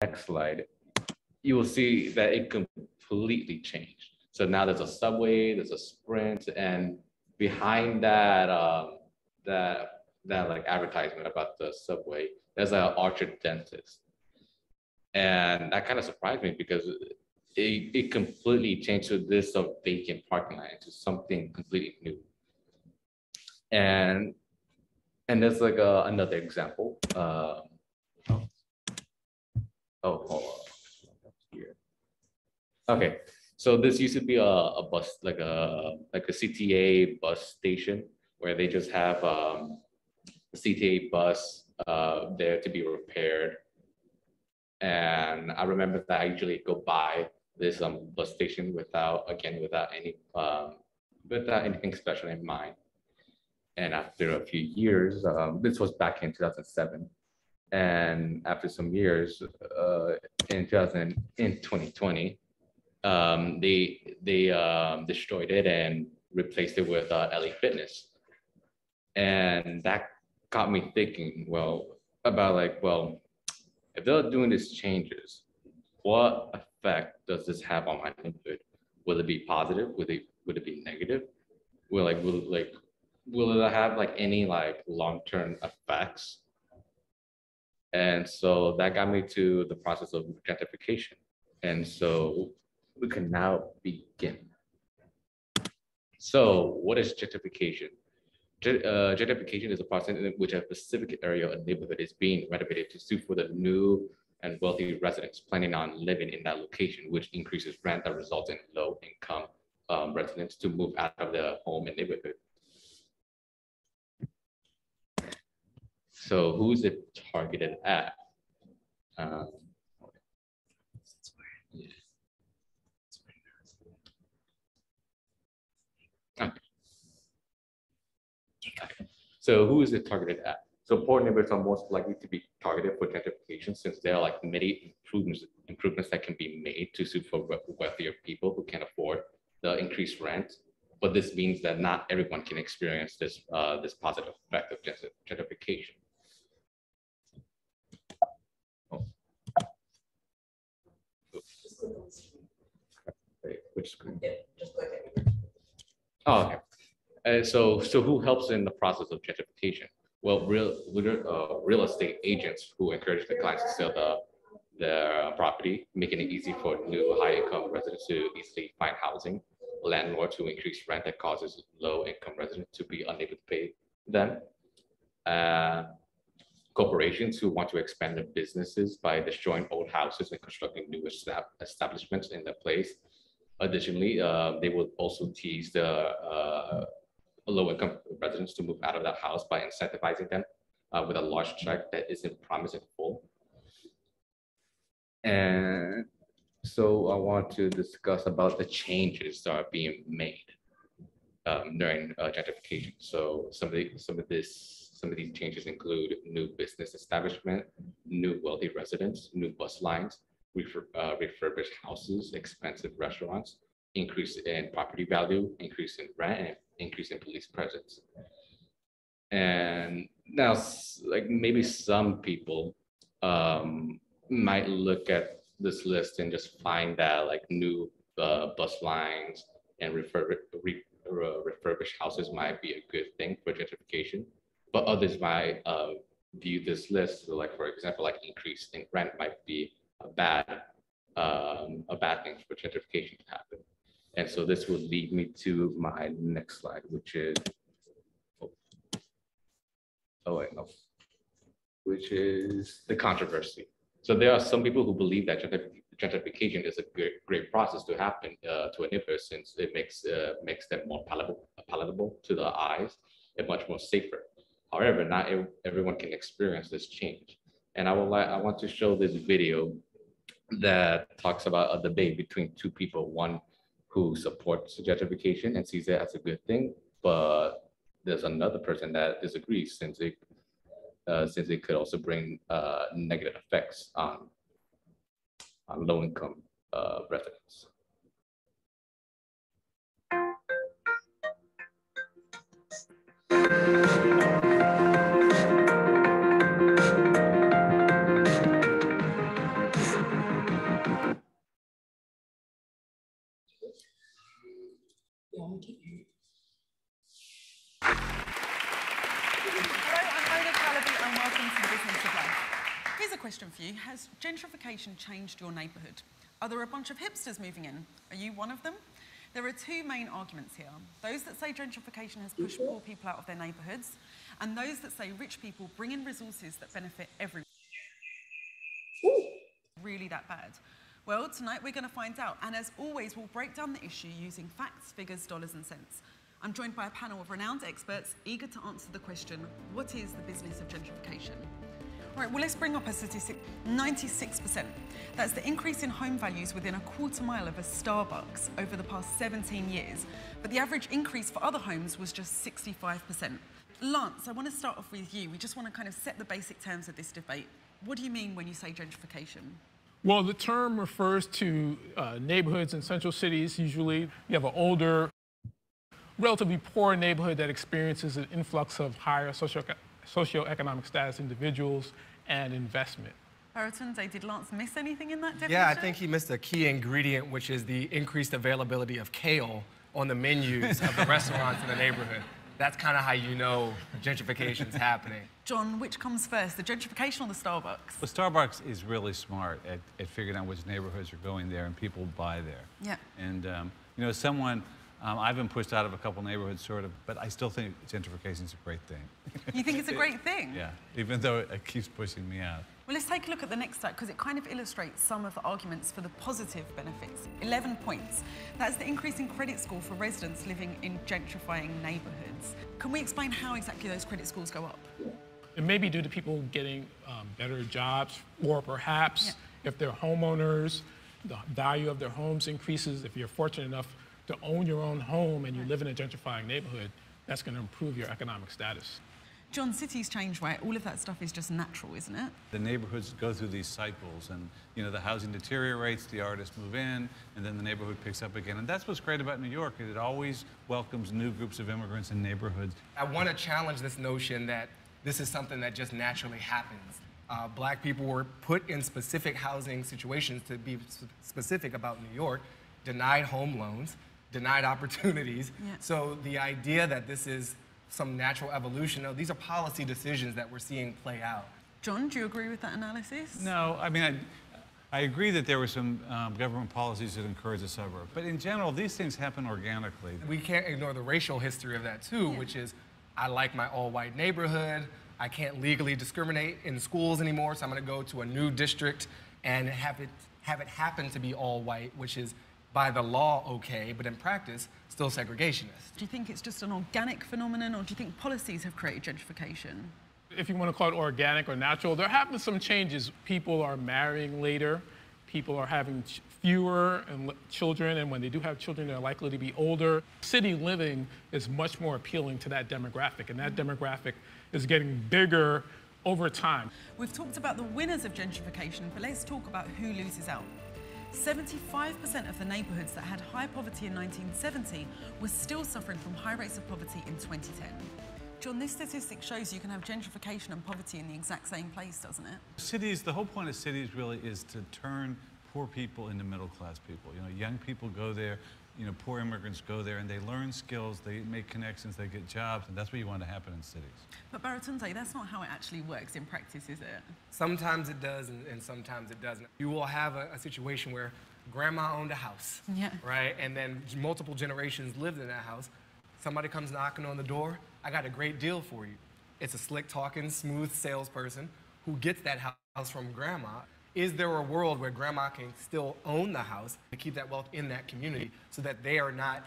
next slide, you will see that it completely changed. So now there's a Subway, there's a Sprint, and behind that, that like advertisement about the Subway, there's an Orchard Dentist. And that kind of surprised me because it completely changed to this vacant parking lot into something completely new. And there's like another example. Hold on. Here. Okay, so this used to be a bus, like a CTA bus station where they just have a CTA bus there to be repaired. And I remember that I usually go by this bus station without anything special in mind. And after a few years, this was back in 2007. And after some years, in 2020, they destroyed it and replaced it with LA Fitness. And that got me thinking, if they're doing these changes, what effect does this have on my neighborhood? Will it be positive? Would it be negative? Will it have like any like long-term effects? And so that got me to the process of gentrification. And so we can now begin. So what is gentrification? Gentrification is a process in which a specific area or neighborhood is being renovated to suit for the new and wealthy residents planning on living in that location, which increases rent that results in low-income residents to move out of their home and neighborhood. So who's it targeted at? Okay. So who is it targeted at? So poor neighborhoods are most likely to be targeted for gentrification since there are like many improvements that can be made to suit for wealthier people who can afford the increased rent. But this means that not everyone can experience this positive effect of gentrification. Wait, which screen? Yeah, just click it. Oh, okay. So who helps in the process of gentrification? Well, real estate agents who encourage the clients to sell their property, making it easy for new high-income residents to easily find housing. Landlords who increase rent that causes low-income residents to be unable to pay them. Corporations who want to expand their businesses by destroying old houses and constructing new establishments in their place. Additionally, they will also tease the low-income residents to move out of that house by incentivizing them with a large check that isn't promised in full. And so I want to discuss about the changes that are being made during gentrification. So some of these changes include new business establishment, new wealthy residents, new bus lines, refurbished houses, expensive restaurants, increase in property value, increase in rent, and increase in police presence. And now, like maybe some people might look at this list and just find that like new bus lines and refurbished houses might be a good thing for gentrification, but others might view this list, so like for example, like increase in rent might be a bad thing for gentrification to happen. And so this will lead me to my next slide, which is which is the controversy. So there are some people who believe that gentrification is a great process to happen to a neighborhood since it makes them more palatable to the eyes and much more safer. However, not everyone can experience this change. And I want to show this video that talks about a debate between two people, one who supports gentrification and sees it as a good thing, but there's another person that disagrees since it could also bring negative effects on low-income residents. I'm Mona Calabi and welcome to the Business of Life. Here's a question for you. Has gentrification changed your neighbourhood? Are there a bunch of hipsters moving in? Are you one of them? There are two main arguments here. Those that say gentrification has pushed poor people out of their neighbourhoods, and those that say rich people bring in resources that benefit everyone. Really that bad? Well, tonight we're going to find out, and as always, we'll break down the issue using facts, figures, dollars and cents. I'm joined by a panel of renowned experts eager to answer the question, what is the business of gentrification? All right, well, let's bring up a statistic. 96%. That's the increase in home values within a quarter mile of a Starbucks over the past 17 years. But the average increase for other homes was just 65%. Lance, I want to start off with you. We just want to kind of set the basic terms of this debate. What do you mean when you say gentrification? Well, the term refers to neighborhoods in central cities. Usually you have an older, relatively poor neighborhood that experiences an influx of higher socioeconomic status individuals and investment. Baratunde, did Lance miss anything in that definition? Yeah, I think he missed a key ingredient, which is the increased availability of kale on the menus of the restaurants in the neighborhood. That's kind of how you know gentrification's happening. John, which comes first, the gentrification or the Starbucks? Well, Starbucks is really smart at figuring out which neighborhoods are going there and people buy there. Yeah. And, you know, someone, I've been pushed out of a couple neighborhoods, sort of, but I still think gentrification is a great thing. You think it's a great thing? Yeah, even though it keeps pushing me out. Well, let's take a look at the next slide because it kind of illustrates some of the arguments for the positive benefits. 11 points. That's the increase in credit score for residents living in gentrifying neighbourhoods. Can we explain how exactly those credit scores go up? It may be due to people getting better jobs, or perhaps if they're homeowners, the value of their homes increases. If you're fortunate enough to own your own home and you live in a gentrifying neighborhood, that's going to improve your economic status. John, cities change, right? All of that stuff is just natural, isn't it? The neighborhoods go through these cycles, and you know the housing deteriorates, the artists move in, and then the neighborhood picks up again. And that's what's great about New York, is it always welcomes new groups of immigrants in neighborhoods. I want to challenge this notion that this is something that just naturally happens. Black people were put in specific housing situations, to be specific about New York, denied home loans, denied opportunities. Yeah. So the idea that this is some natural evolution, no, these are policy decisions that we're seeing play out. John, do you agree with that analysis? No, I mean, I agree that there were some government policies that encourage the suburb, but in general, these things happen organically. We can't ignore the racial history of that too, which is, I like my all-white neighborhood, I can't legally discriminate in schools anymore, so I'm gonna go to a new district and have it happen to be all white, which is by the law okay, but in practice, still segregationist. Do you think it's just an organic phenomenon, or do you think policies have created gentrification? If you want to call it organic or natural, there have been some changes. People are marrying later, people are having fewer children, and when they do have children, they're likely to be older. City living is much more appealing to that demographic, and that demographic is getting bigger over time. We've talked about the winners of gentrification, but let's talk about who loses out. 75% of the neighbourhoods that had high poverty in 1970 were still suffering from high rates of poverty in 2010. John, this statistic shows you can have gentrification and poverty in the exact same place, doesn't it? Cities, the whole point of cities really is to turn poor people into middle-class people. You know, young people go there, you know, poor immigrants go there, and they learn skills, they make connections, they get jobs, and that's what you want to happen in cities. But Baratunde, that's not how it actually works in practice, is it? Sometimes it does, and sometimes it doesn't. You will have a situation where grandma owned a house, right? And then multiple generations lived in that house. Somebody comes knocking on the door, I got a great deal for you. It's a slick-talking, smooth salesperson who gets that house from grandma. Is there a world where grandma can still own the house to keep that wealth in that community so that they are not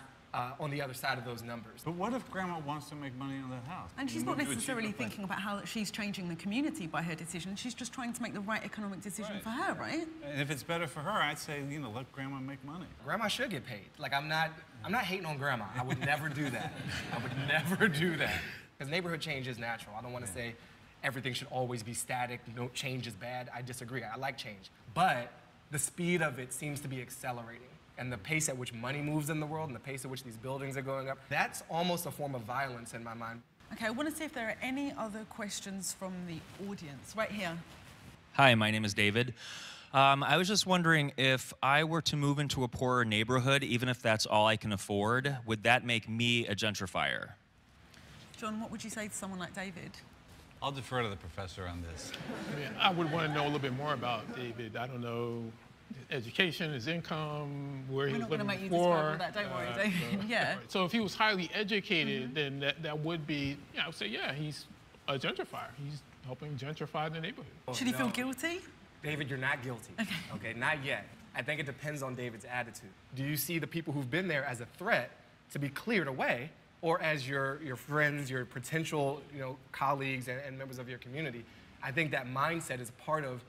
on the other side of those numbers? But what if grandma wants to make money on that house? And she's not necessarily thinking about how she's changing the community by her decision. She's just trying to make the right economic decision for her, right? And if it's better for her, I'd say, you know, let grandma make money. Grandma should get paid. Like, I'm not hating on grandma. I would never do that. I would never do that. Because neighborhood change is natural. I don't want to say everything should always be static, no change is bad. I disagree, I like change. But the speed of it seems to be accelerating. And the pace at which money moves in the world and the pace at which these buildings are going up, that's almost a form of violence in my mind. Okay, I want to see if there are any other questions from the audience. Right here. Hi, my name is David. I was just wondering if I were to move into a poorer neighborhood, even if that's all I can afford, would that make me a gentrifier? John, what would you say to someone like David? I'll defer to the professor on this. I mean, I would want to know a little bit more about David. I don't know his education, his income, where he was living before. We're not going to make you describe all that, don't worry, David. Yeah. So if he was highly educated, then that would be, I would say, yeah, he's a gentrifier. He's helping gentrify the neighborhood. Should he feel guilty? David, you're not guilty. Okay, not yet. I think it depends on David's attitude. Do you see the people who've been there as a threat to be cleared away, or as your friends, your potential colleagues and members of your community? I think that mindset is part of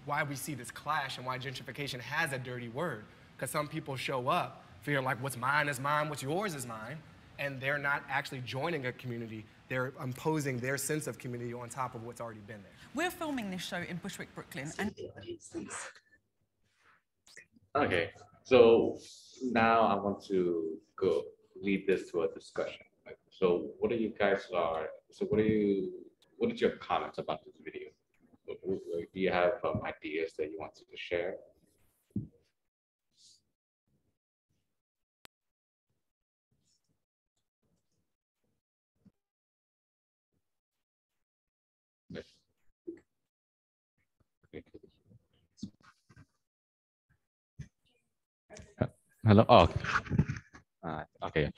why we see this clash and why gentrification has a dirty word. Because some people show up feeling like what's mine is mine, what's yours is mine, and they're not actually joining a community. They're imposing their sense of community on top of what's already been there. We're filming this show in Bushwick, Brooklyn. And Okay, so now I want to lead this to a discussion. So what are you guys what is your comments about this video? Do you have ideas that you want to share? Hello. Oh, okay.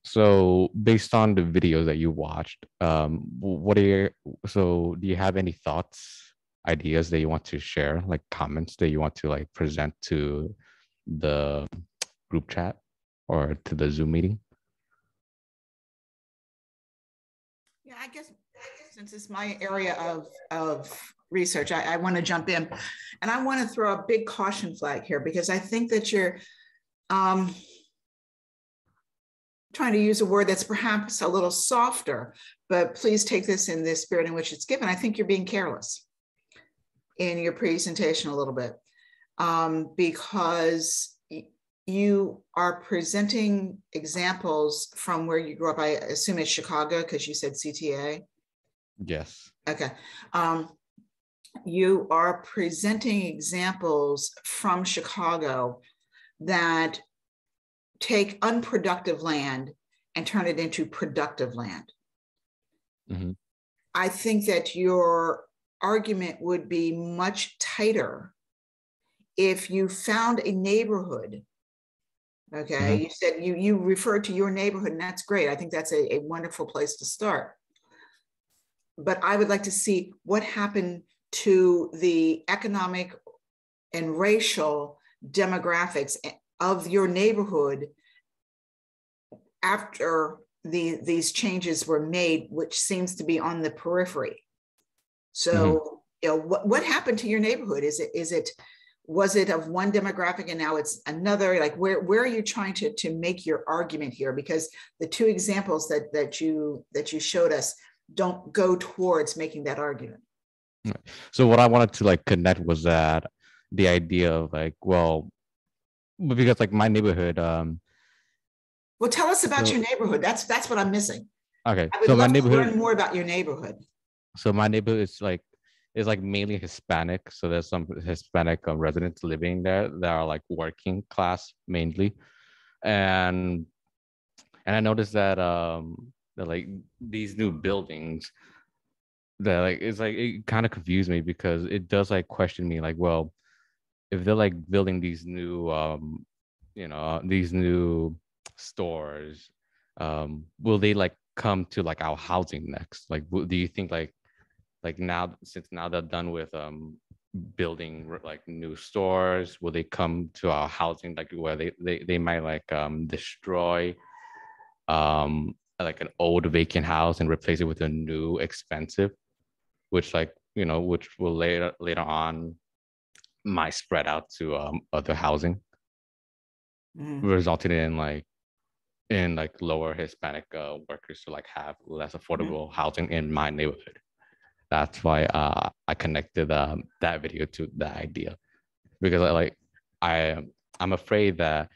So based on the videos that you watched, do you have any thoughts, ideas that you want to share, like comments that you want to like present to the group chat or to the Zoom meeting? Yeah, I guess since it's my area of research, I want to jump in, and I want to throw a big caution flag here, because I think that you're trying to use a word that's perhaps a little softer, but please take this in the spirit in which it's given. I think you're being careless in your presentation a little bit, because you are presenting examples from where you grew up. I assume it's Chicago, because you said CTA. Yes. Okay. You are presenting examples from Chicago that take unproductive land and turn it into productive land. Mm-hmm. I think that your argument would be much tighter if you found a neighborhood. Okay, mm-hmm. You said you referred to your neighborhood, and that's great. I think that's a wonderful place to start. But I would like to see what happened to the economic and racial demographics of your neighborhood after these changes were made, which seems to be on the periphery. So, mm-hmm. What happened to your neighborhood? Was it of one demographic and now it's another? Like, where are you trying to make your argument here? Because the two examples that you showed us don't go towards making that argument. So what I wanted to like connect was that the idea of like, well, because like my neighborhood. Well, tell us about your neighborhood. That's what I'm missing. Okay, I would love my neighborhood. To learn more about your neighborhood. So my neighborhood is like mainly Hispanic. So there's some Hispanic residents living there that are like working class mainly, and I noticed that like these new buildings, that like it's like it kind of confused me, because it does like question me like, well, if they're like building these new these new stores, will they like come to like our housing next? Like, do you think like now, since now they're done with building like new stores, will they come to our housing, like where they might like destroy like an old vacant house and replace it with a new expensive, which like which will later on might spread out to other housing, resulting in lower Hispanic workers to like have less affordable housing in my neighborhood. That's why I connected that video to that idea, because I'm afraid that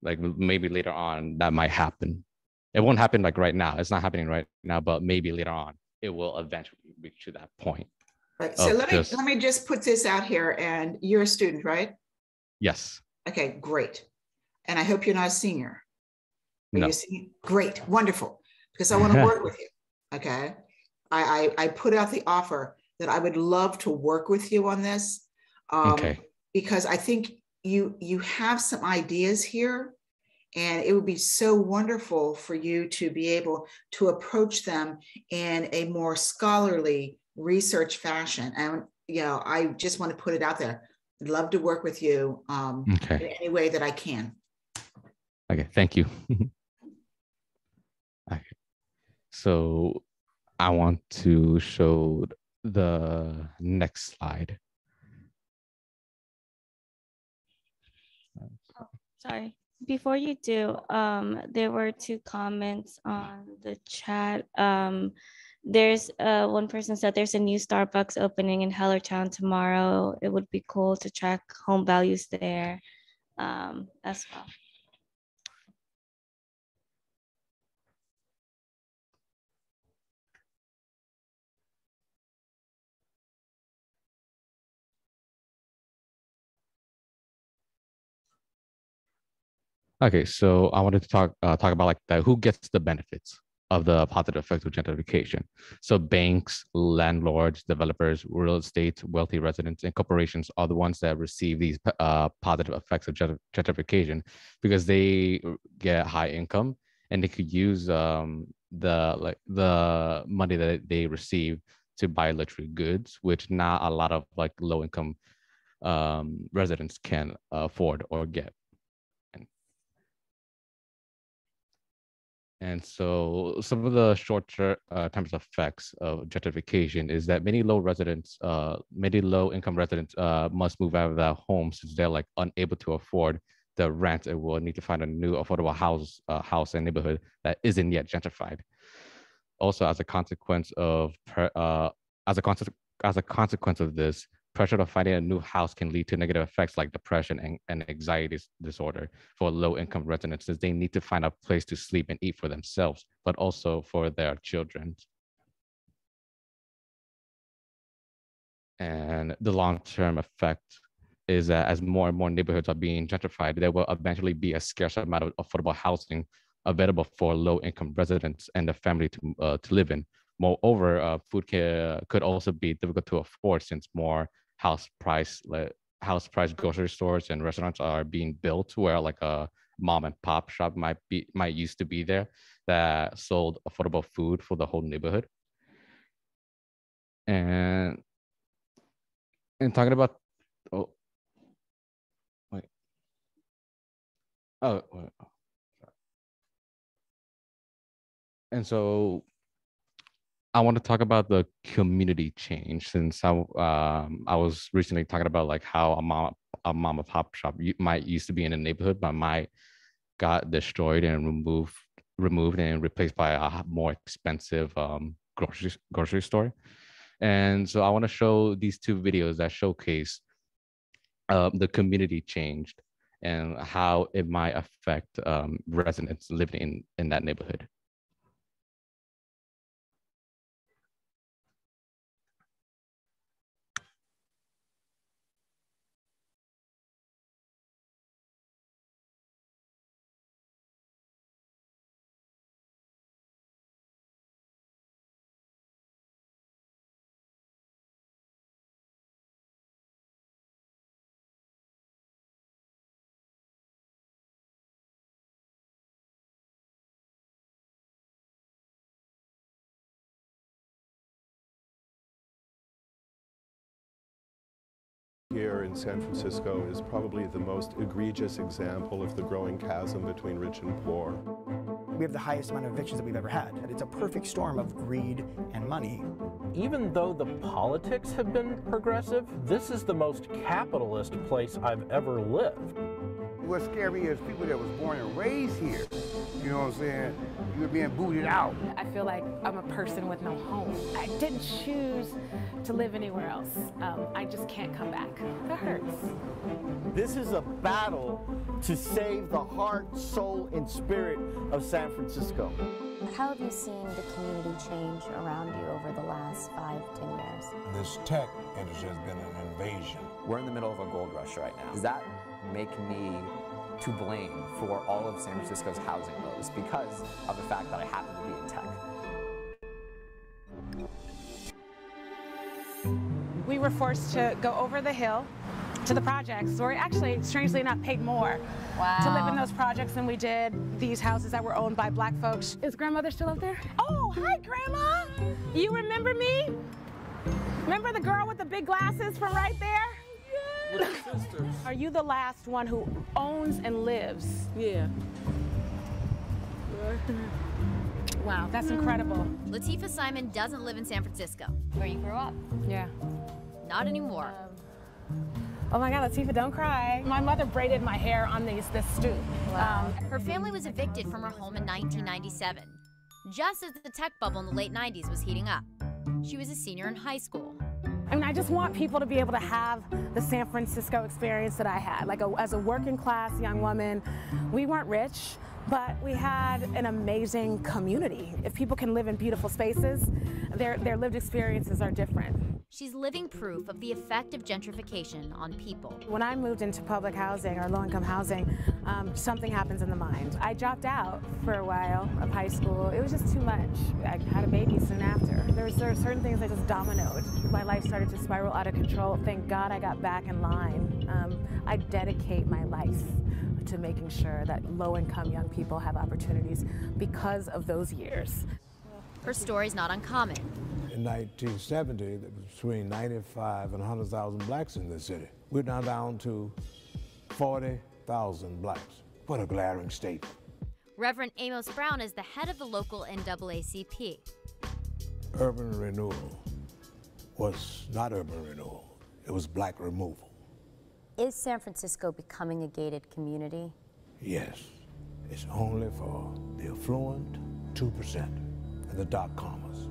like maybe later on that might happen. It won't happen like right now. It's not happening right now, but maybe later on it will eventually reach to that point. Right. So let me just put this out here. And you're a student, right? Yes. Okay, great. And I hope you're not a senior. No. Great, wonderful. Because I want to work with you. Okay. I put out the offer that I would love to work with you on this. Okay. Because I think you have some ideas here, and it would be so wonderful for you to be able to approach them in a more scholarly research fashion. And, you know, I just want to put it out there. I'd love to work with you in any way that I can. Okay, thank you. Okay. So I want to show the next slide. Oh, sorry. Before you do, there were 2 comments on the chat. There's one person said there's a new Starbucks opening in Hellertown tomorrow. It would be cool to track home values there as well. Okay, so I wanted to talk about like who gets the benefits of the positive effects of gentrification. So banks, landlords, developers, real estate, wealthy residents, and corporations are the ones that receive these positive effects of gentrification because they get high income and they could use the money that they receive to buy luxury goods, which not a lot of like low income residents can afford or get. And so some of the short-term effects of gentrification is that many low income residents must move out of their homes since they're like unable to afford the rent and will need to find a new affordable house and neighborhood that isn't yet gentrified. Also, as a consequence of this, pressure to finding a new house can lead to negative effects like depression and anxiety disorder for low-income residents, since they need to find a place to sleep and eat for themselves, but also for their children. And the long-term effect is that as more and more neighborhoods are being gentrified, there will eventually be a scarce amount of affordable housing available for low-income residents and their family to live in. Moreover, food could also be difficult to afford since more house price grocery stores and restaurants are being built where like a mom and pop shop might used to be there that sold affordable food for the whole neighborhood. And talking about and so I want to talk about the community change, since I was recently talking about like how a mom and pop shop might used to be in a neighborhood, but might got destroyed and removed and replaced by a more expensive grocery store. And so I want to show these 2 videos that showcase the community changed and how it might affect residents living in that neighborhood. Here in San Francisco is probably the most egregious example of the growing chasm between rich and poor. We have the highest amount of evictions that we've ever had. It's a perfect storm of greed and money. Even though the politics have been progressive, this is the most capitalist place I've ever lived. What's scary is people that was born and raised here, you know what I'm saying? you're being booted out. I feel like I'm a person with no home. I didn't choose to live anywhere else. I just can't come back. That hurts. This is a battle to save the heart, soul, and spirit of San Francisco. How have you seen the community change around you over the last 5-10 years? This tech industry has been an invasion. We're in the middle of a gold rush right now. Does that make me to blame for all of San Francisco's housing woes because of the fact that I happen to be in tech? We were forced to go over the hill to the projects, where actually, strangely enough, paid more to live in those projects than we did these houses that were owned by black folks. Is grandmother still up there? Oh, hi, Grandma. You remember me? Remember the girl with the big glasses from right there? With the sisters. Are you the last one who owns and lives? Yeah. Wow, that's incredible. Latifah Simon doesn't live in San Francisco, where you grew up. Yeah. Not anymore. Oh my God, Latifah, don't cry. My mother braided my hair on this stoop. Wow. Her family was evicted from her home in 1997, just as the tech bubble in the late 90s was heating up. She was a senior in high school. I mean, I just want people to be able to have the San Francisco experience that I had. Like as a working class young woman, we weren't rich, but we had an amazing community. If people can live in beautiful spaces, their lived experiences are different. She's living proof of the effect of gentrification on people. When I moved into public housing or low-income housing, something happens in the mind. I dropped out for a while of high school. It was just too much. I had a baby soon after. There were certain things that just dominoed. My life started to spiral out of control. Thank God I got back in line. I dedicate my life to making sure that low-income young people have opportunities because of those years. Her story's not uncommon. In 1970, there was between 95 and 100,000 blacks in this city. We're now down to 40,000 blacks. What a glaring statement. Reverend Amos Brown is the head of the local NAACP. Urban renewal was not urban renewal, it was black removal. Is San Francisco becoming a gated community? Yes, it's only for the affluent 2% and the dot-commas.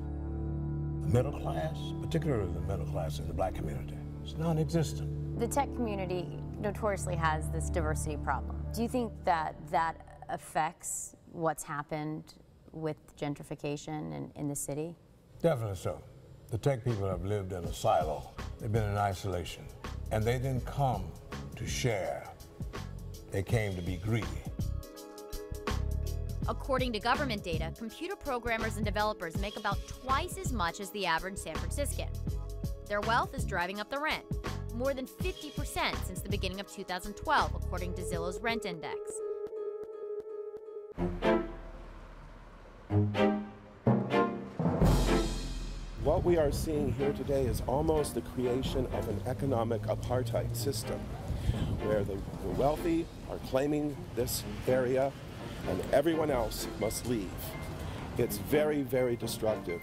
The middle class, particularly the middle class in the black community, is non-existent. The tech community notoriously has this diversity problem. Do you think that that affects what's happened with gentrification in the city? Definitely so. The tech people have lived in a silo. They've been in isolation. And they didn't come to share. They came to be greedy. According to government data, computer programmers and developers make about twice as much as the average San Franciscan. Their wealth is driving up the rent, more than 50% since the beginning of 2012, according to Zillow's Rent Index. What we are seeing here today is almost the creation of an economic apartheid system, where the wealthy are claiming this area and everyone else must leave. It's very, very destructive,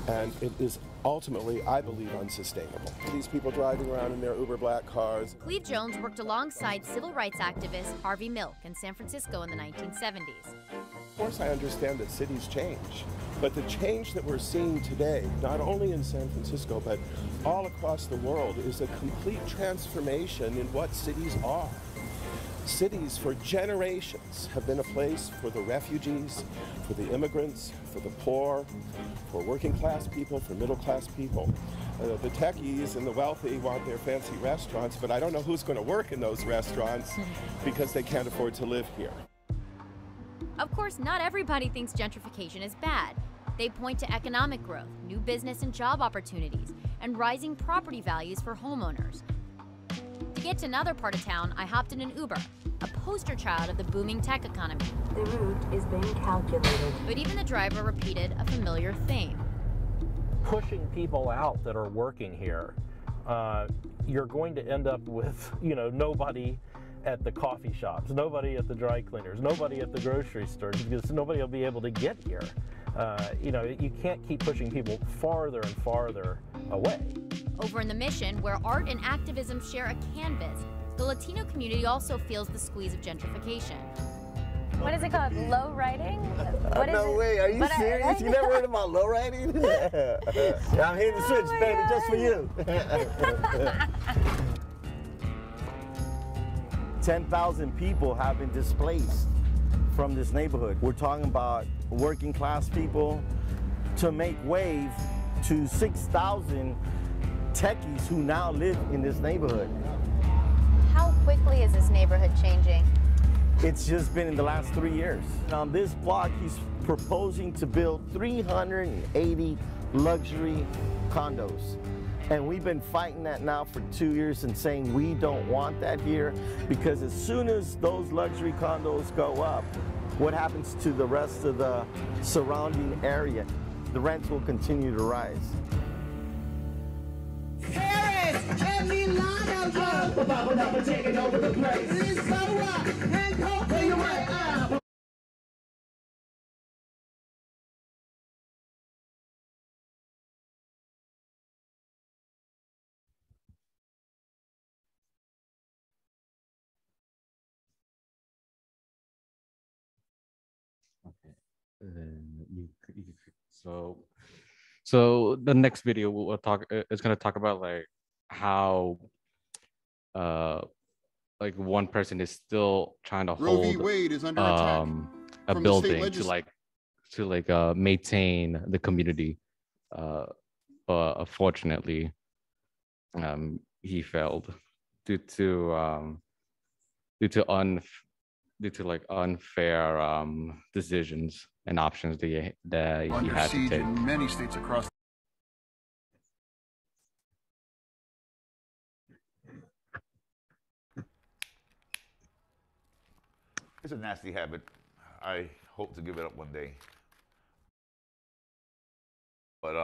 and it is ultimately, I believe, unsustainable. These people driving around in their Uber black cars. Cleve Jones worked alongside civil rights activist Harvey Milk in San Francisco in the 1970s. Of course, I understand that cities change, but the change that we're seeing today, not only in San Francisco, but all across the world, is a complete transformation in what cities are. Cities for generations have been a place for the refugees, for the immigrants, for the poor, for working class people, for middle class people. The techies and the wealthy want their fancy restaurants, but I don't know who's going to work in those restaurants because they can't afford to live here. Of course, not everybody thinks gentrification is bad. They point to economic growth, new business and job opportunities, and rising property values for homeowners. To get to another part of town, I hopped in an Uber, a poster child of the booming tech economy. The route is being calculated. But even the driver repeated a familiar theme. Pushing people out that are working here, you're going to end up with, nobody at the coffee shops, nobody at the dry cleaners, nobody at the grocery stores, because nobody will be able to get here. You can't keep pushing people farther and farther away. Over in the Mission, where art and activism share a canvas, the Latino community also feels the squeeze of gentrification. What is it called? Low riding? What is No it? way. Are you serious? You never heard about low riding? I'm hitting the switch, baby, just for you. 10,000 people have been displaced from this neighborhood. We're talking about working class people to make way to 6,000 techies who now live in this neighborhood. How quickly is this neighborhood changing? It's just been in the last 3 years. On this block, he's proposing to build 380 luxury condos. And we've been fighting that now for 2 years and saying we don't want that here, because as soon as those luxury condos go up, what happens to the rest of the surrounding area? The rents will continue to rise. Paris and Milano, taking over the place. Lisboa and Copenhagen. So the next video we'll talk is going to talk about like how like one person is still trying to Roe v. hold Wade is under attack a from the building state to maintain the community, but unfortunately he failed due to unfair decisions and options that he under had to siege take. in many states across. It's a nasty habit. I hope to give it up one day. But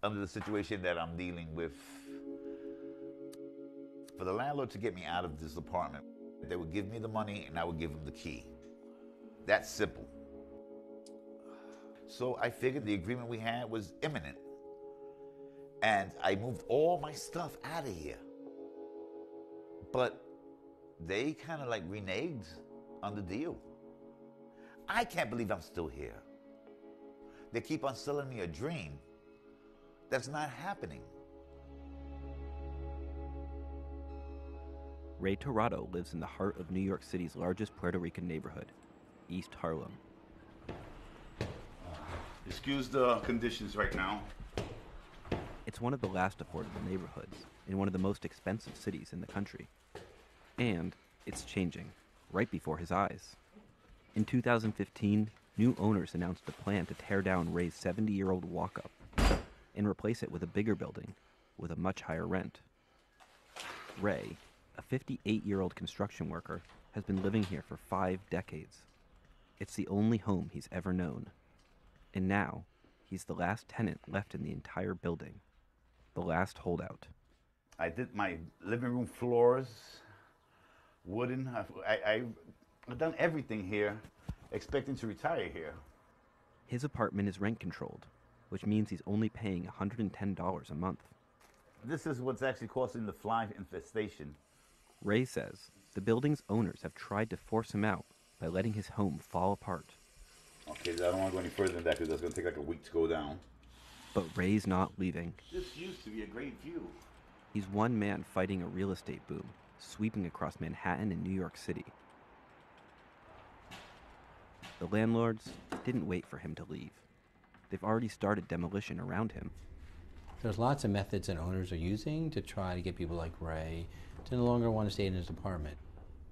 under the situation that I'm dealing with, for the landlord to get me out of this apartment, they would give me the money and I would give them the key. That's simple. So I figured the agreement we had was imminent. And I moved all my stuff out of here. But they kind of like reneged on the deal. I can't believe I'm still here. They keep on selling me a dream that's not happening. Ray Torado lives in the heart of New York City's largest Puerto Rican neighborhood, East Harlem. Excuse the conditions right now. It's one of the last affordable neighborhoods in one of the most expensive cities in the country. And it's changing right before his eyes. In 2015, new owners announced a plan to tear down Ray's 70-year-old walk-up and replace it with a bigger building with a much higher rent. Ray, a 58-year-old construction worker, has been living here for 5 decades. It's the only home he's ever known. And now, he's the last tenant left in the entire building. The last holdout. I did my living room floors, wooden. I've done everything here, expecting to retire here. His apartment is rent controlled, which means he's only paying $110 a month. This is what's actually causing the fly infestation. Ray says the building's owners have tried to force him out by letting his home fall apart. Okay, I don't want to go any further than that because that's going to take like a week to go down. But Ray's not leaving. This used to be a great view. He's one man fighting a real estate boom, sweeping across Manhattan and New York City. The landlords didn't wait for him to leave. They've already started demolition around him. There's lots of methods that owners are using to try to get people like Ray to no longer want to stay in his apartment.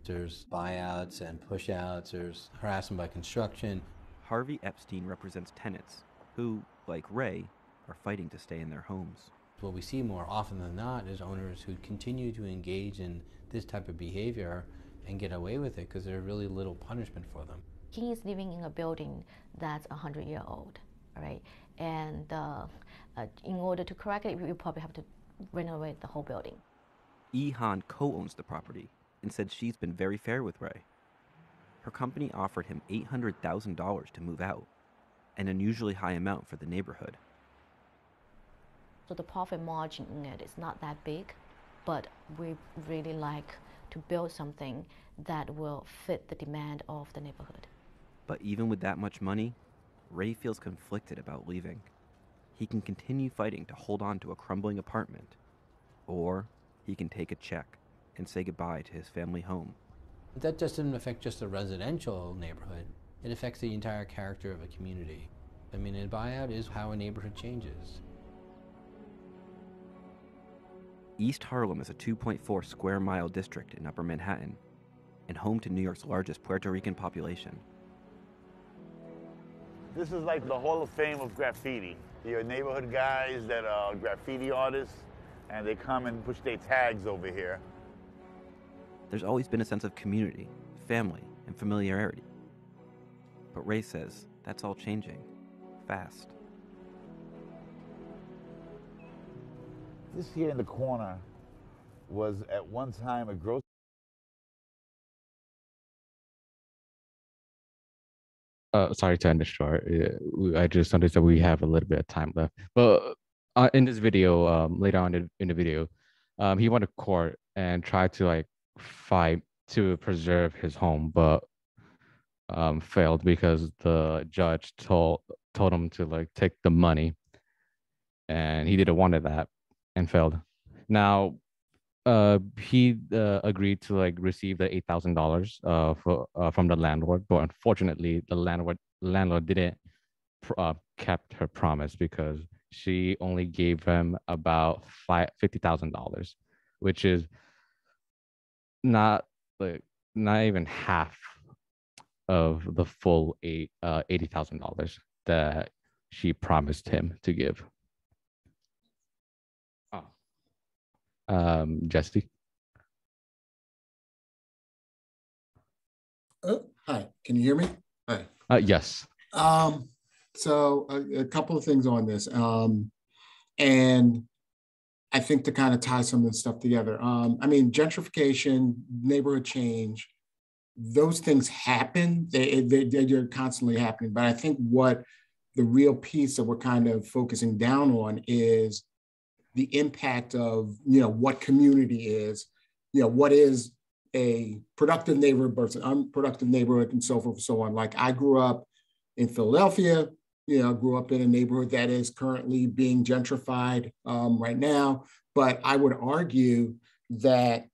There's buyouts and pushouts, there's harassment by construction. Harvey Epstein represents tenants who, like Ray, are fighting to stay in their homes. What we see more often than not is owners who continue to engage in this type of behavior and get away with it because there's really little punishment for them. He is living in a building that's 100-year-old, right? And in order to correct it, you probably have to renovate the whole building. Han co-owns the property and said she's been very fair with Ray. Her company offered him $800,000 to move out, an unusually high amount for the neighborhood. So the profit margin in it is not that big, but we really like to build something that will fit the demand of the neighborhood. But even with that much money, Ray feels conflicted about leaving. He can continue fighting to hold on to a crumbling apartment, or he can take a check and say goodbye to his family home. That doesn't affect just the residential neighborhood. It affects the entire character of a community. I mean, a buyout is how a neighborhood changes. East Harlem is a 2.4 square mile district in Upper Manhattan and home to New York's largest Puerto Rican population. This is like the Hall of Fame of graffiti. Your neighborhood guys that are graffiti artists, and they come and push their tags over here. There's always been a sense of community, family, and familiarity. But Ray says that's all changing, fast. This here in the corner was at one time a grocery. Sorry to end it short. I just understood we have a little bit of time left. But in this video, later on in the video, he went to court and tried to like fight to preserve his home, but failed because the judge told him to like take the money, and he didn't want that and failed. Now, he agreed to like receive the $8,000 from the landlord, but unfortunately, the landlord didn't kept her promise because she only gave him about $50,000, which is not even half of the full $80,000 that she promised him to give. Jesse. Oh, hi. Can you hear me? Hi. Yes. So a couple of things on this, and I think to kind of tie some of this stuff together. I mean, gentrification, neighborhood change, those things happen. They're constantly happening. But I think what the real piece that we're kind of focusing down on is the impact of, what community is, what is a productive neighborhood versus unproductive neighborhood and so forth and so on. Like I grew up in Philadelphia, grew up in a neighborhood that is currently being gentrified right now. But I would argue that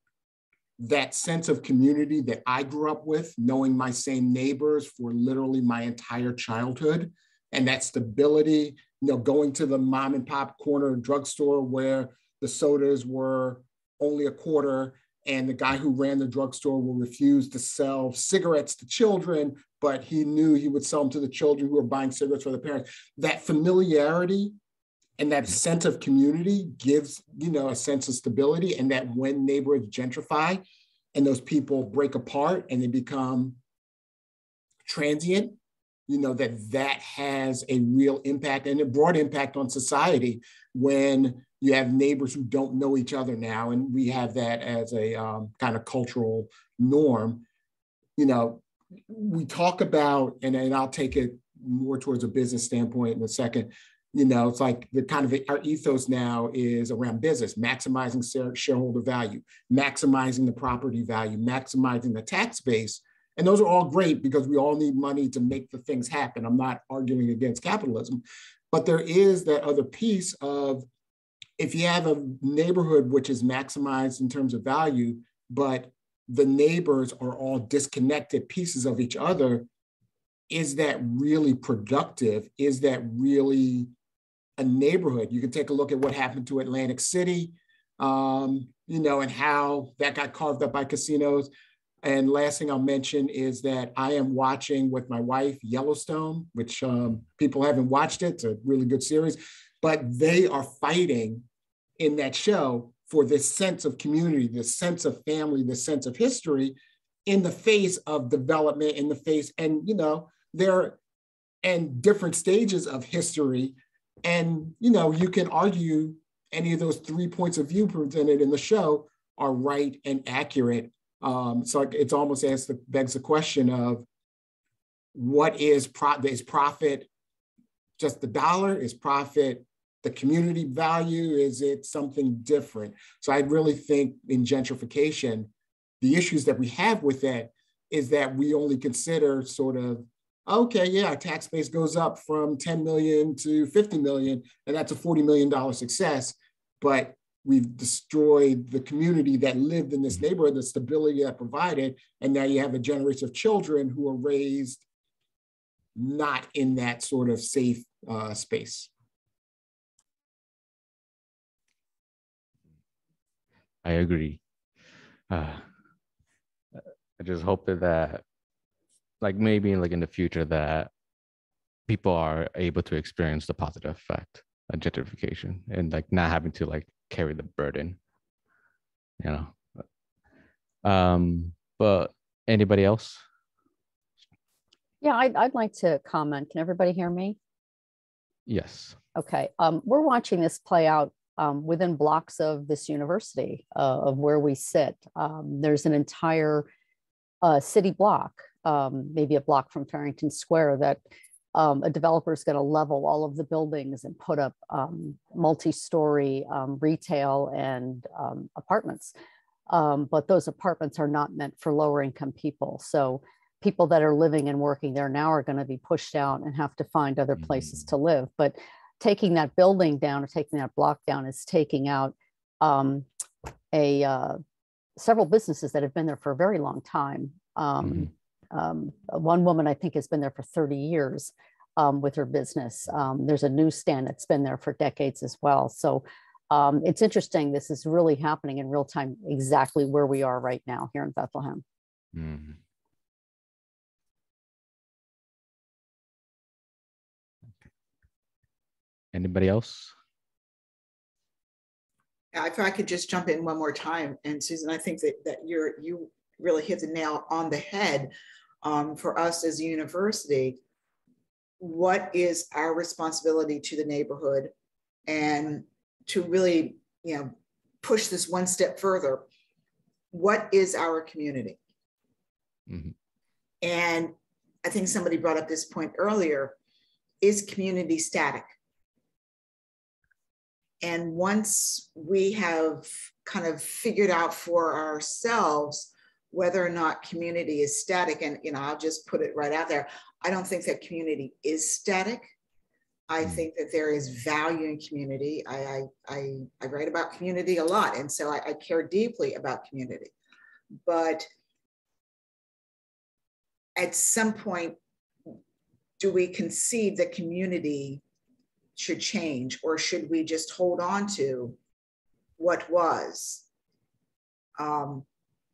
that sense of community that I grew up with, knowing my same neighbors for literally my entire childhood, and that stability, going to the mom and pop corner drugstore where the sodas were only a quarter and the guy who ran the drugstore will refuse to sell cigarettes to children, but he knew he would sell them to the children who were buying cigarettes for their parents. That familiarity and that sense of community gives, a sense of stability, and that when neighborhoods gentrify and those break apart and they become transient, that has a real impact and a broad impact on society when you have neighbors who don't know each other now. And we have that as a kind of cultural norm. We talk about, and I'll take it more towards a business standpoint in a second, it's like the kind of our ethos now is around business, maximizing shareholder value, maximizing the property value, maximizing the tax base. And those are all great because we all need money to make the things happen. I'm not arguing against capitalism, but there is that other piece of, if you have a neighborhood which is maximized in terms of value, but the neighbors are all disconnected pieces of each other, is that really productive? Is that really a neighborhood? You can take a look at what happened to Atlantic City, and how that got carved up by casinos. And last thing I'll mention is that I am watching with my wife Yellowstone, which people haven't watched it. It's a really good series, but they are fighting in that show for this sense of community, this sense of family, this sense of history in the face of development, in the face, and, they're in different stages of history. And, you can argue any of those 3 points of view presented in the show are right and accurate. So it's almost begs the question of what is profit just the dollar? Is profit the community value? Is it something different? So I really think in gentrification, the issues that we have with that is that we only consider sort of, okay, yeah, our tax base goes up from 10 million to 50 million, and that's a $40 million success. But we've destroyed the community that lived in this neighborhood, the stability that provided, and now you have a generation of children who are raised not in that sort of safe space. I agree. I just hope that like maybe like in the future that people are able to experience the positive effect of gentrification and like not having to like carry the burden, you know. But anybody else? Yeah, I'd like to comment. Can everybody hear me? Yes. Okay. We're watching this play out within blocks of this university, of where we sit. There's an entire city block, maybe a block from Farrington Square, that a developer is going to level all of the buildings and put up multi-story retail and apartments. But those apartments are not meant for lower income people. So people that are living and working there now are going to be pushed out and have to find other places to live. But taking that building down or taking that block down is taking out several businesses that have been there for a very long time. One woman, I think, has been there for 30 years with her business. There's a newsstand that's been there for decades as well. So it's interesting. This is really happening in real time, exactly where we are right now here in Bethlehem. Mm-hmm. Anybody else? If I could just jump in one more time, and Susan, I think that you really hit the nail on the head. For us as a university, what is our responsibility to the neighborhood, and to really, push this one step further? What is our community? Mm-hmm. And I think somebody brought up this point earlier: is community static? And once we have kind of figured out for ourselves whether or not community is static, and I'll just put it right out there, I don't think that community is static. I think that there is value in community. I write about community a lot, and so I care deeply about community. But at some point, do we concede that community should change, or should we just hold on to what was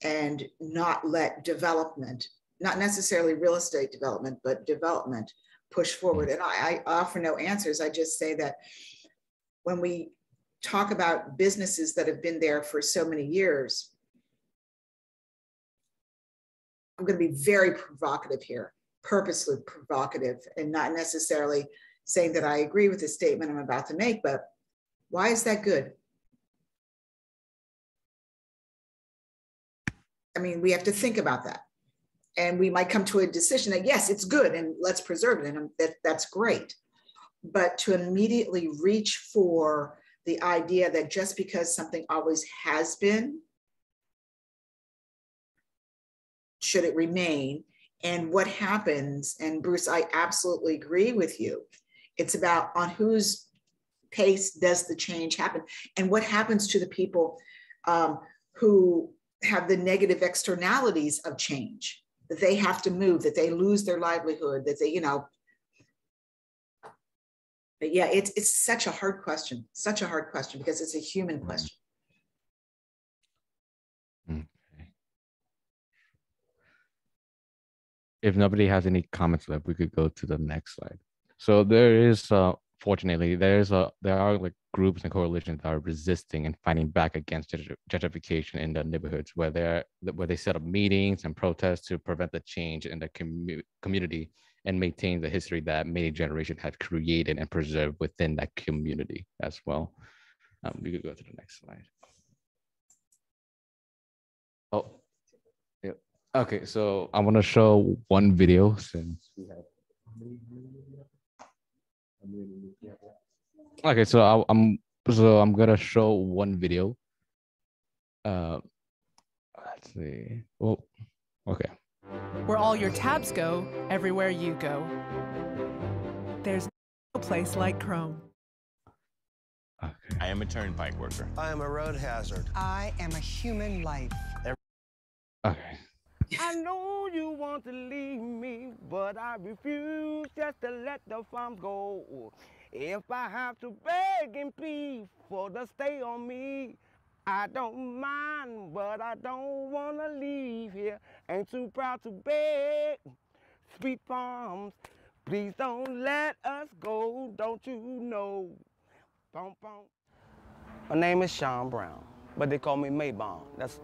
and not let development, not necessarily real estate development, but development push forward? And I offer no answers. I just say that when we talk about businesses that have been there for so many years, I'm going to be very provocative here, purposely provocative, and not necessarily saying that I agree with the statement I'm about to make, but why is that good? I mean, we have to think about that. And we might come to a decision that, yes, it's good and let's preserve it, and that's great. But to immediately reach for the idea that just because something always has been, should it remain? And what happens, and Bruce, I absolutely agree with you, it's about on whose pace does the change happen, and what happens to the people who have the negative externalities of change, that they have to move, that they lose their livelihood, that they, but yeah, it's such a hard question, because it's a human question. Okay. If nobody has any comments left, we could go to the next slide. So there is, fortunately, there are like groups and coalitions that are resisting and fighting back against gentrification in the neighborhoods, where they set up meetings and protests to prevent the change in the community and maintain the history that many generations had created and preserved within that community as well. We could go to the next slide. Oh, yeah. Okay, so I want to show one video since we have. Okay, so I'm gonna show one video Let's see. Well, okay. Where all your tabs go, everywhere you go. There's no place like Chrome. I am a turnpike worker. I am a road hazard. I am a human life. Okay. I know you want to leave me, but I refuse just to let the farm go. If I have to beg and plead for the stay on me, I don't mind, but I don't want to leave here. Ain't too proud to beg. Sweet Farms, please don't let us go, don't you know? Bum, bum. My name is Sean Brown, but they call me Maybon. That's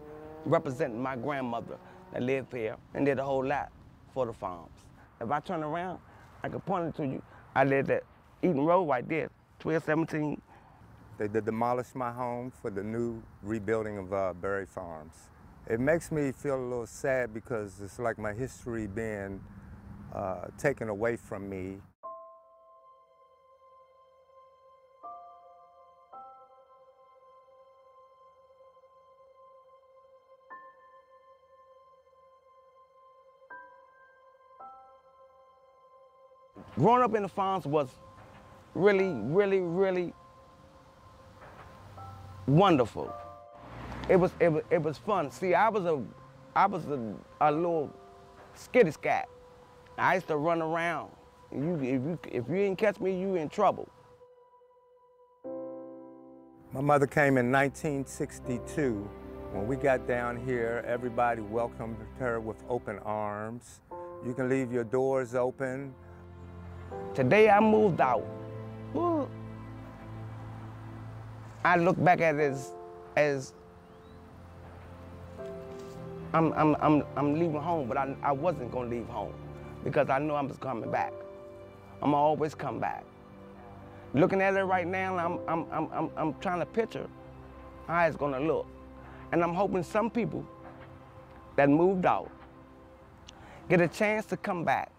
representing my grandmother that lived here and did a whole lot for the farms. If I turn around, I can point it to you. I lived at Eaton Road right there, 1217. They demolished my home for the new rebuilding of Berry Farms. It makes me feel a little sad because it's like my history being taken away from me. Growing up in the farms was really, really, really wonderful. It was fun. See, I was a little skitty scat. I used to run around. If you didn't catch me, you in trouble. My mother came in 1962. When we got down here, everybody welcomed her with open arms. You can leave your doors open. Today I moved out. I look back at it as I'm leaving home, but I wasn't gonna leave home because I know I was coming back. I'm always come back. Looking at it right now, I'm trying to picture how it's gonna look, and I'm hoping some people that moved out get a chance to come back.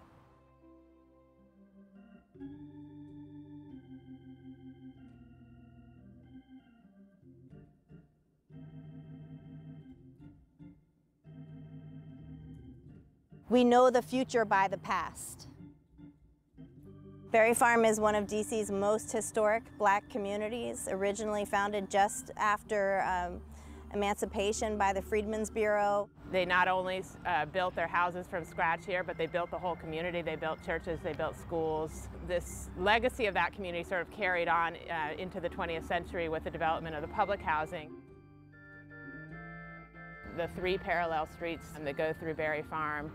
We know the future by the past. Berry Farm is one of DC's most historic Black communities, originally founded just after emancipation by the Freedmen's Bureau. They not only built their houses from scratch here, but they built the whole community. They built churches, they built schools. This legacy of that community sort of carried on into the 20th century with the development of the public housing. The three parallel streets that go through Berry Farm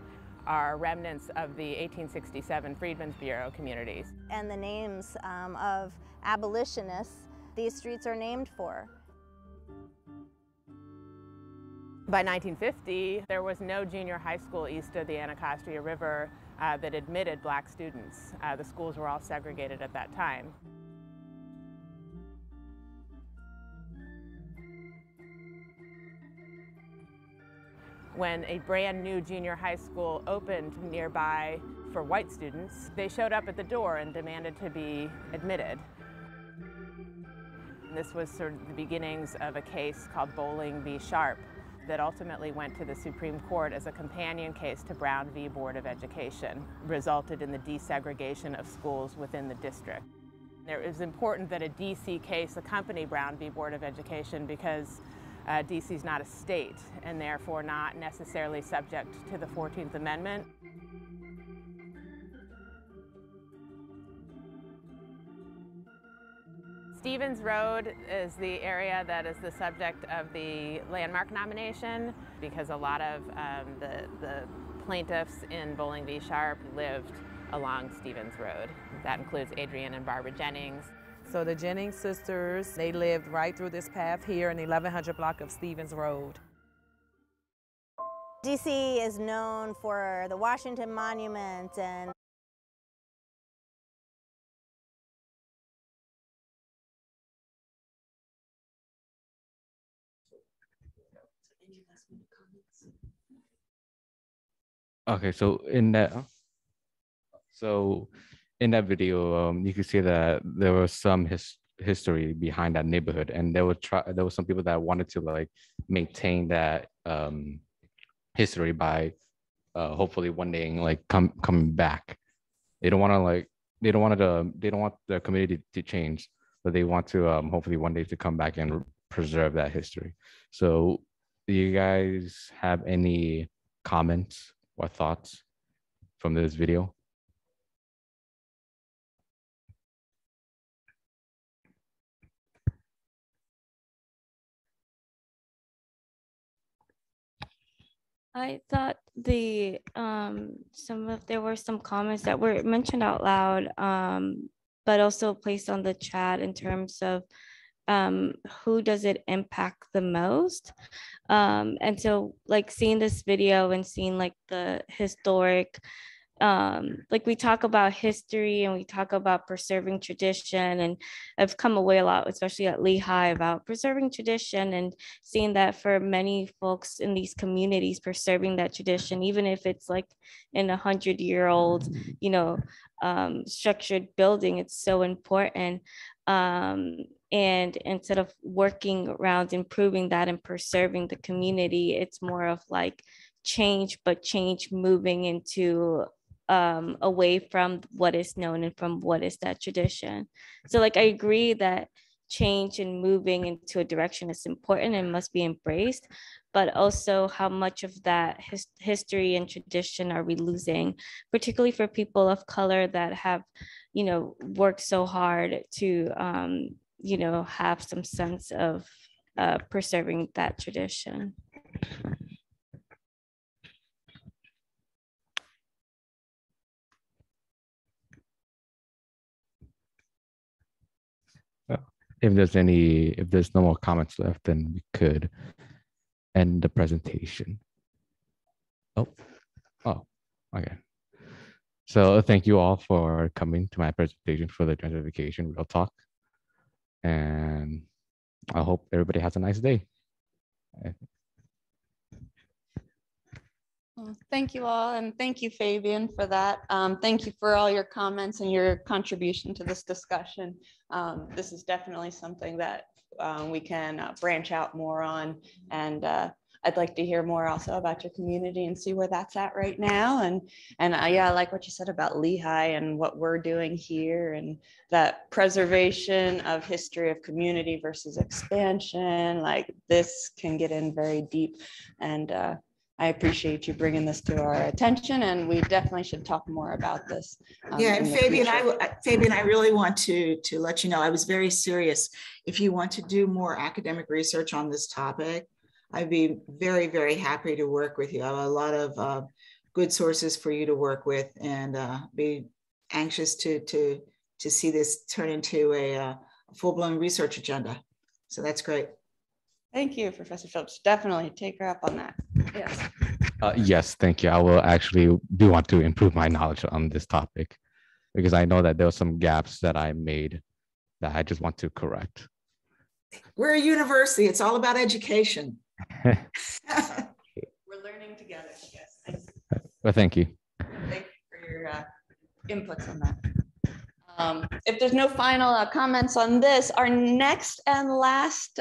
are remnants of the 1867 Freedmen's Bureau communities. And the names of abolitionists these streets are named for. By 1950, there was no junior high school east of the Anacostia River that admitted Black students. The schools were all segregated at that time. When a brand new junior high school opened nearby for white students, they showed up at the door and demanded to be admitted. This was sort of the beginnings of a case called Bowling v. Sharp that ultimately went to the Supreme Court as a companion case to Brown v. Board of Education, resulted in the desegregation of schools within the district. It was important that a DC case accompany Brown v. Board of Education because DC is not a state and therefore not necessarily subject to the 14th Amendment. Stevens Road is the area that is the subject of the landmark nomination because a lot of the plaintiffs in Bowling v. Sharp lived along Stevens Road. That includes Adrienne and Barbara Jennings. So the Jennings sisters, they lived right through this path here in the 1100 block of Stevens Road. DC is known for the Washington Monument and Okay, so in that video, you can see that there was some history behind that neighborhood, and there was some people that wanted to like maintain that history by hopefully one day like coming back. They don't want the community to change, but they want to hopefully one day to come back and preserve that history. So do you guys have any comments or thoughts from this video? I thought there were some comments that were mentioned out loud, but also placed on the chat in terms of who does it impact the most. And so like seeing this video and seeing like the historic, like we talk about history and we talk about preserving tradition, and I've come away a lot, especially at Lehigh, about preserving tradition and seeing that for many folks in these communities, preserving that tradition, even if it's like in 100-year-old, structured building, it's so important. And instead of working around improving that and preserving the community, it's more of like change, but change moving into away from what is known and from what is that tradition. So like I agree that change and moving into a direction is important and must be embraced, but also how much of that history and tradition are we losing, particularly for people of color that have, worked so hard to, have some sense of preserving that tradition. If there's no more comments left, then we could end the presentation. Oh, okay. So thank you all for coming to my presentation for the gentrification real talk. And I hope everybody has a nice day. Well, thank you all, and thank you, Fabian, for that. Thank you for all your comments and your contribution to this discussion. This is definitely something that we can branch out more on, and I'd like to hear more also about your community and see where that's at right now. And yeah, I like what you said about Lehigh and what we're doing here, and that preservation of history of community versus expansion. Like this can get in very deep, and I appreciate you bringing this to our attention, and we definitely should talk more about this. Yeah, and Fabian, I really want to let you know, I was very serious. If you want to do more academic research on this topic, I'd be very, very happy to work with you. I have a lot of good sources for you to work with, and be anxious to see this turn into a full-blown research agenda. So that's great. Thank you, Professor Phillips. Definitely take her up on that. Yes. Yes, thank you. I will actually do want to improve my knowledge on this topic, because I know that there were some gaps that I made that I just want to correct. We're a university. It's all about education. We're learning together, I guess. Well, thank you. Thank you for your inputs on that. If there's no final comments on this, our next and last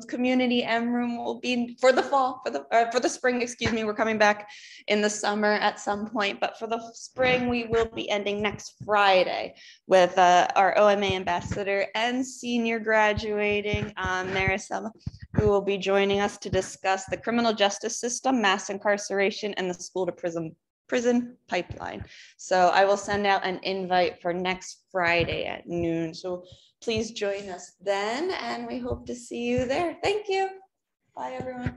community M room will be for the fall, for the spring, excuse me. We're coming back in the summer at some point, but for the spring, we will be ending next Friday with our OMA ambassador and senior graduating Maricela, who will be joining us to discuss the criminal justice system, mass incarceration, and the school to prison pipeline. So I will send out an invite for next Friday at noon. So please join us then, and we hope to see you there. Thank you. Bye, everyone.